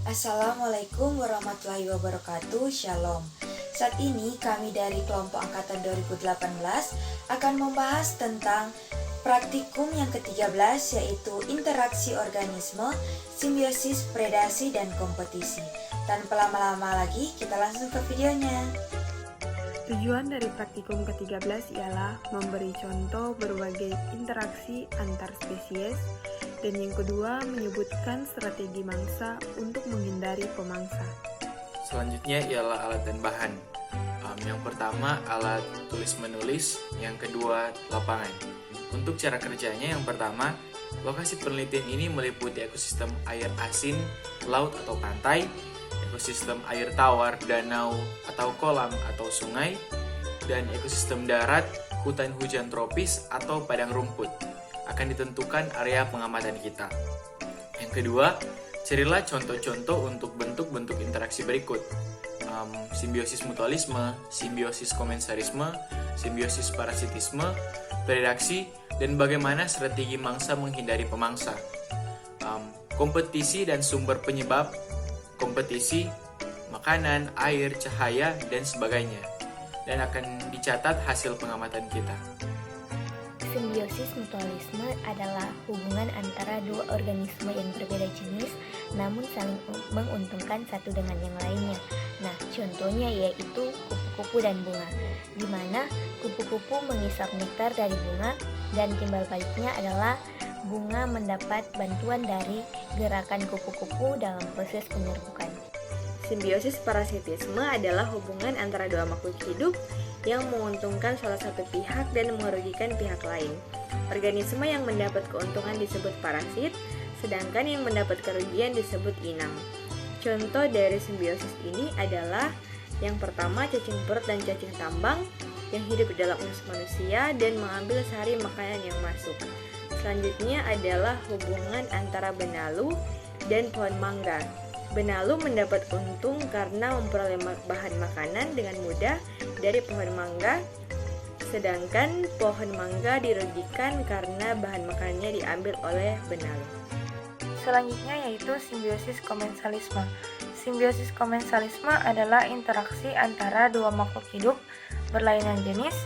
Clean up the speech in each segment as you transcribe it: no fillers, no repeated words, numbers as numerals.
Assalamualaikum warahmatullahi wabarakatuh. Shalom. Saat ini kami dari kelompok angkatan 2018 akan membahas tentang praktikum yang ke-13, yaitu interaksi organisme, simbiosis, predasi, dan kompetisi. Tanpa lama-lama lagi, kita langsung ke videonya. Tujuan dari praktikum ke-13 ialah memberi contoh berbagai interaksi antar spesies, dan yang kedua menyebutkan strategi mangsa untuk menghindari pemangsa. Selanjutnya ialah alat dan bahan. Yang pertama alat tulis-menulis, yang kedua lapangan. Untuk cara kerjanya, yang pertama, lokasi penelitian ini meliputi ekosistem air asin, laut atau pantai, ekosistem air tawar, danau atau kolam atau sungai, dan ekosistem darat, hutan hujan tropis atau padang rumput. Akan ditentukan area pengamatan kita. Yang kedua, carilah contoh-contoh untuk bentuk-bentuk interaksi berikut. Simbiosis mutualisme, simbiosis komensarisme, simbiosis parasitisme, predaksi, dan bagaimana strategi mangsa menghindari pemangsa. Kompetisi dan sumber penyebab kompetisi, makanan, air, cahaya, dan sebagainya. Dan akan dicatat hasil pengamatan kita. Simbiosis mutualisme adalah hubungan antara dua organisme yang berbeda jenis namun saling menguntungkan satu dengan yang lainnya. Nah, contohnya yaitu kupu-kupu dan bunga, di mana kupu-kupu mengisap nektar dari bunga dan timbal baliknya adalah bunga mendapat bantuan dari gerakan kupu-kupu dalam proses penyerbukan. Simbiosis parasitisme adalah hubungan antara dua makhluk hidup yang menguntungkan salah satu pihak dan merugikan pihak lain. Organisme yang mendapat keuntungan disebut parasit, sedangkan yang mendapat kerugian disebut inang. Contoh dari simbiosis ini adalah yang pertama cacing perut dan cacing tambang yang hidup di dalam usus manusia dan mengambil sari makanan yang masuk. Selanjutnya adalah hubungan antara benalu dan pohon mangga. Benalu mendapat untung karena memperoleh bahan makanan dengan mudah dari pohon mangga, sedangkan pohon mangga dirugikan karena bahan makanannya diambil oleh benalu. Selanjutnya yaitu simbiosis komensalisme. Simbiosis komensalisme adalah interaksi antara dua makhluk hidup berlainan jenis,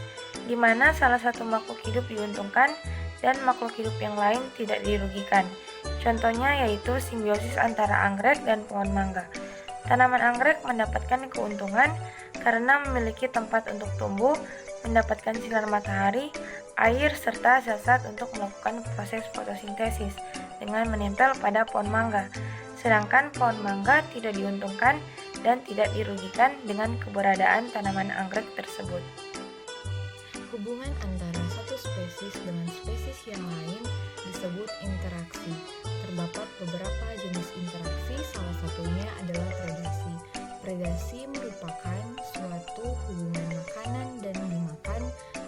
di mana salah satu makhluk hidup diuntungkan dan makhluk hidup yang lain tidak dirugikan. Contohnya yaitu simbiosis antara anggrek dan pohon mangga. Tanaman anggrek mendapatkan keuntungan karena memiliki tempat untuk tumbuh, mendapatkan sinar matahari, air, serta zat-zat untuk melakukan proses fotosintesis dengan menempel pada pohon mangga. Sedangkan pohon mangga tidak diuntungkan dan tidak dirugikan dengan keberadaan tanaman anggrek tersebut. Hubungan antara satu spesies dengan spesies yang lain disebut interaksi. Terdapat beberapa jenis interaksi, salah satunya adalah predasi. Predasi merupakan suatu hubungan makanan dan dimakan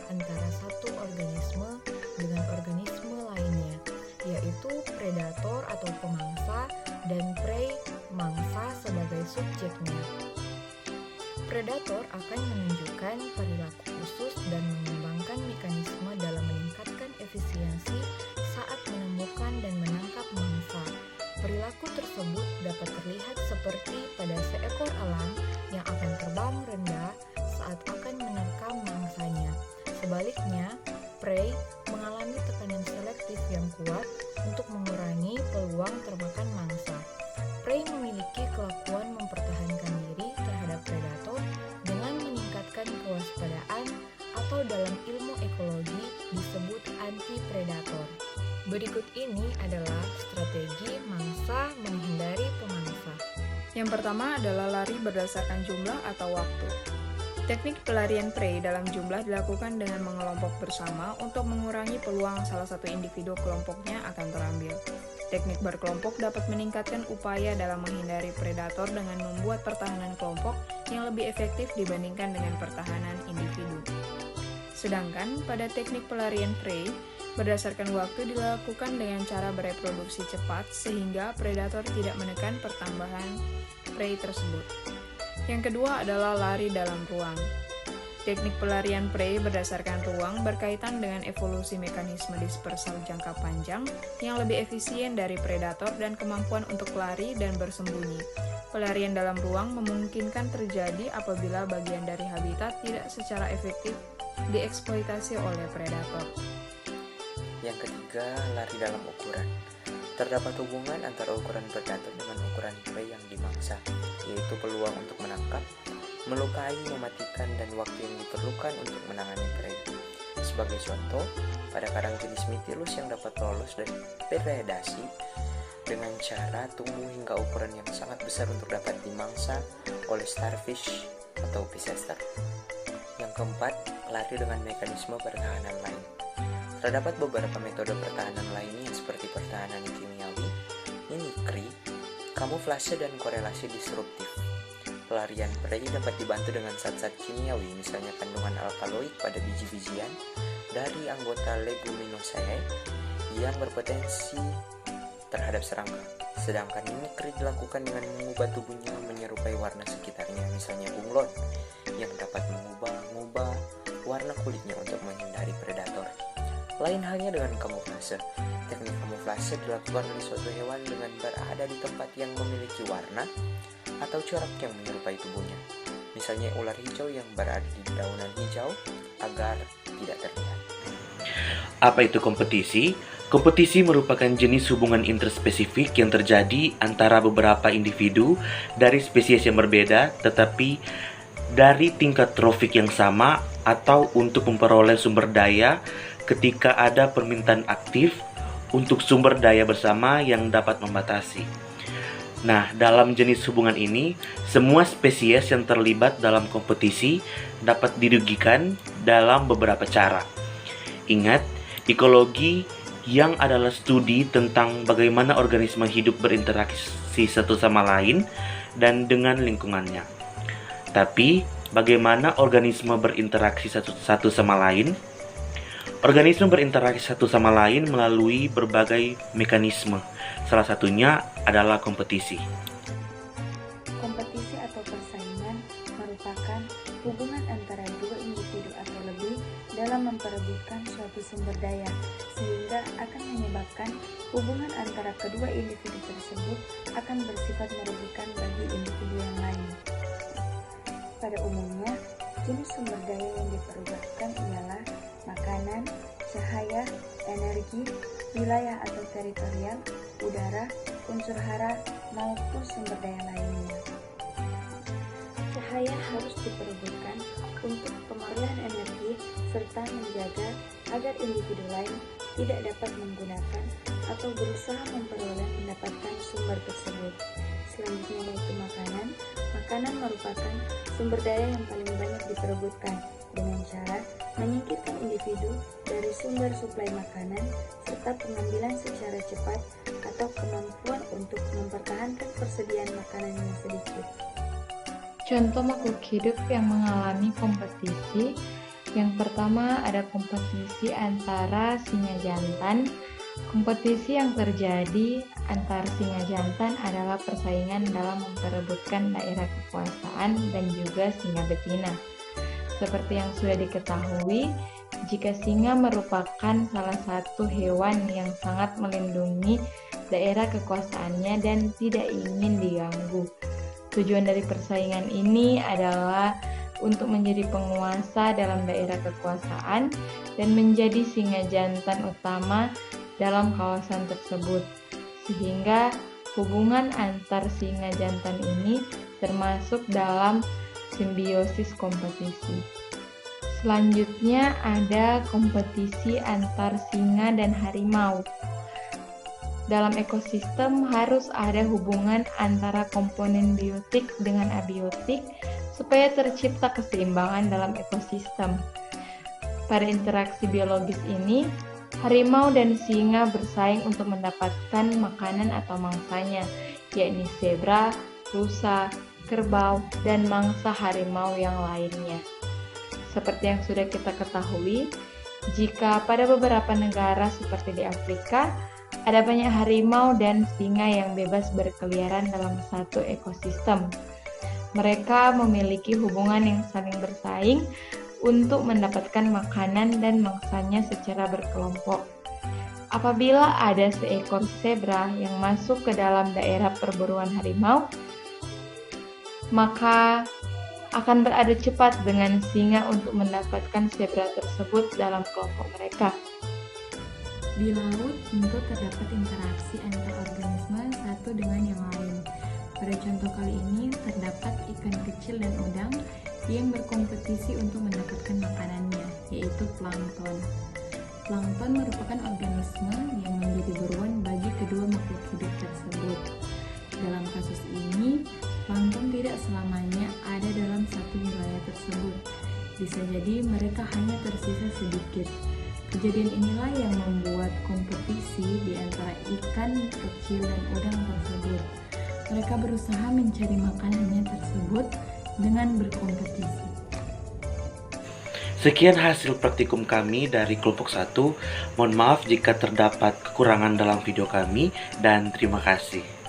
antara satu organisme dengan organisme lainnya, yaitu predator atau pemangsa dan prey, mangsa sebagai subjeknya. Predator akan menunjukkan perilaku khusus dan mengembangkan mekanisme dalam meningkatkan efisiensi saat menemukan dan menangkap mangsa. Perilaku tersebut dapat terlihat seperti pada seekor elang yang akan terbang rendah saat akan menerkam mangsanya. Sebaliknya, prey mengalami tekanan selektif yang kuat untuk mengurangi peluang termakan mangsa. Prey memiliki kelakuan mempertahankan diri terhadap predator dengan meningkatkan kewaspadaan atau dalam ilmu ekologi disebut anti-predator. Berikut ini adalah strategi mangsa menghindari pemangsa. Yang pertama adalah lari berdasarkan jumlah atau waktu. Teknik pelarian prei dalam jumlah dilakukan dengan mengelompok bersama untuk mengurangi peluang salah satu individu kelompoknya akan terambil. Teknik berkelompok dapat meningkatkan upaya dalam menghindari predator dengan membuat pertahanan kelompok yang lebih efektif dibandingkan dengan pertahanan individu. Sedangkan pada teknik pelarian prei, berdasarkan waktu dilakukan dengan cara bereproduksi cepat sehingga predator tidak menekan pertambahan prei tersebut. Yang kedua adalah lari dalam ruang. Teknik pelarian prey berdasarkan ruang berkaitan dengan evolusi mekanisme dispersal jangka panjang yang lebih efisien dari predator dan kemampuan untuk lari dan bersembunyi. Pelarian dalam ruang memungkinkan terjadi apabila bagian dari habitat tidak secara efektif dieksploitasi oleh predator. Yang ketiga, lari dalam ukuran. Terdapat hubungan antara ukuran predator dengan ukuran prey yang dimangsa, yaitu peluang untuk menangkap, melukai, mematikan, dan waktu yang diperlukan untuk menangani prey. Sebagai contoh, pada kadang jenis Mytilus yang dapat lolos dari predasi dengan cara tumbuh hingga ukuran yang sangat besar untuk dapat dimangsa oleh starfish atau pisester. Yang keempat, lari dengan mekanisme pertahanan lain. Terdapat beberapa metode pertahanan lainnya seperti pertahanan kimiawi, mimikri, kamuflase, dan korelasi disruptif. Pelarian prey dapat dibantu dengan zat-zat kimiawi, misalnya kandungan alkaloid pada biji-bijian dari anggota Leguminosae yang berpotensi terhadap serangga. Sedangkan mimikri dilakukan dengan mengubah tubuhnya menyerupai warna sekitarnya, misalnya bunglon yang dapat mengubah warna kulitnya untuk menghindari predator. Lain halnya dengan kamuflase. Teknik kamuflase dilakukan oleh suatu hewan dengan berada di tempat yang memiliki warna atau corak yang menyerupai tubuhnya. Misalnya ular hijau yang berada di dedaunan hijau agar tidak terlihat. Apa itu kompetisi? Kompetisi merupakan jenis hubungan interspesifik yang terjadi antara beberapa individu dari spesies yang berbeda tetapi dari tingkat trofik yang sama atau untuk memperoleh sumber daya ketika ada permintaan aktif untuk sumber daya bersama yang dapat membatasi. Nah, dalam jenis hubungan ini, semua spesies yang terlibat dalam kompetisi dapat dirugikan dalam beberapa cara. Ingat, ekologi yang adalah studi tentang bagaimana organisme hidup berinteraksi satu sama lain dan dengan lingkungannya. Tapi, bagaimana organisme berinteraksi satu sama lain? Organisme berinteraksi satu sama lain melalui berbagai mekanisme. Salah satunya adalah kompetisi. Kompetisi atau persaingan merupakan hubungan antara dua individu atau lebih dalam memperebutkan suatu sumber daya, sehingga akan menyebabkan hubungan antara kedua individu tersebut akan bersifat merugikan bagi individu yang lain. Pada umumnya, jenis sumber daya yang diperebutkan ialah makanan, cahaya, energi, wilayah atau teritorial, udara, unsur hara, maupun sumber daya lainnya. Cahaya harus diperebutkan untuk pemerolehan energi serta menjaga agar individu lain tidak dapat menggunakan atau berusaha mendapatkan sumber tersebut. Selanjutnya yaitu makanan. Makanan merupakan sumber daya yang paling banyak diperebutkan dengan cara menyingkirkan individu dari sumber suplai makanan serta pengambilan secara cepat atau kemampuan untuk mempertahankan persediaan makanan yang sedikit. Contoh makhluk hidup yang mengalami kompetisi. Yang pertama ada kompetisi antara singa jantan. Kompetisi yang terjadi antar singa jantan adalah persaingan dalam memperebutkan daerah kekuasaan dan juga singa betina. Seperti yang sudah diketahui, jika singa merupakan salah satu hewan yang sangat melindungi daerah kekuasaannya dan tidak ingin diganggu. Tujuan dari persaingan ini adalah untuk menjadi penguasa dalam daerah kekuasaan dan menjadi singa jantan utama dalam kawasan tersebut, sehingga hubungan antar singa jantan ini termasuk dalam simbiosis kompetisi. Selanjutnya ada kompetisi antar singa dan harimau. Dalam ekosistem harus ada hubungan antara komponen biotik dengan abiotik supaya tercipta keseimbangan dalam ekosistem. Pada interaksi biologis ini, harimau dan singa bersaing untuk mendapatkan makanan atau mangsanya, yakni zebra, rusa, kerbau, dan mangsa harimau yang lainnya. Seperti yang sudah kita ketahui, jika pada beberapa negara seperti di Afrika, ada banyak harimau dan singa yang bebas berkeliaran dalam satu ekosistem. Mereka memiliki hubungan yang saling bersaing untuk mendapatkan makanan dan mangsanya secara berkelompok. Apabila ada seekor zebra yang masuk ke dalam daerah perburuan harimau, maka akan beradu cepat dengan singa untuk mendapatkan zebra tersebut dalam kelompok mereka. Di laut tentu terdapat interaksi antar organisme satu dengan yang lain. Pada contoh kali ini terdapat ikan kecil dan udang yang berkompetisi untuk mendapatkan makanannya, yaitu plankton. Plankton merupakan organisme yang menjadi buruan bagi kedua makhluk hidup tersebut. Dalam kasus ini, plankton tidak selamanya ada dalam satu wilayah tersebut. Bisa jadi mereka hanya tersisa sedikit. Kejadian inilah yang membuat kompetisi di antara ikan kecil dan udang tersebut. Mereka berusaha mencari makanannya tersebut dengan berkompetisi. Sekian hasil praktikum kami dari kelompok 1. Mohon maaf jika terdapat kekurangan dalam video kami dan terima kasih.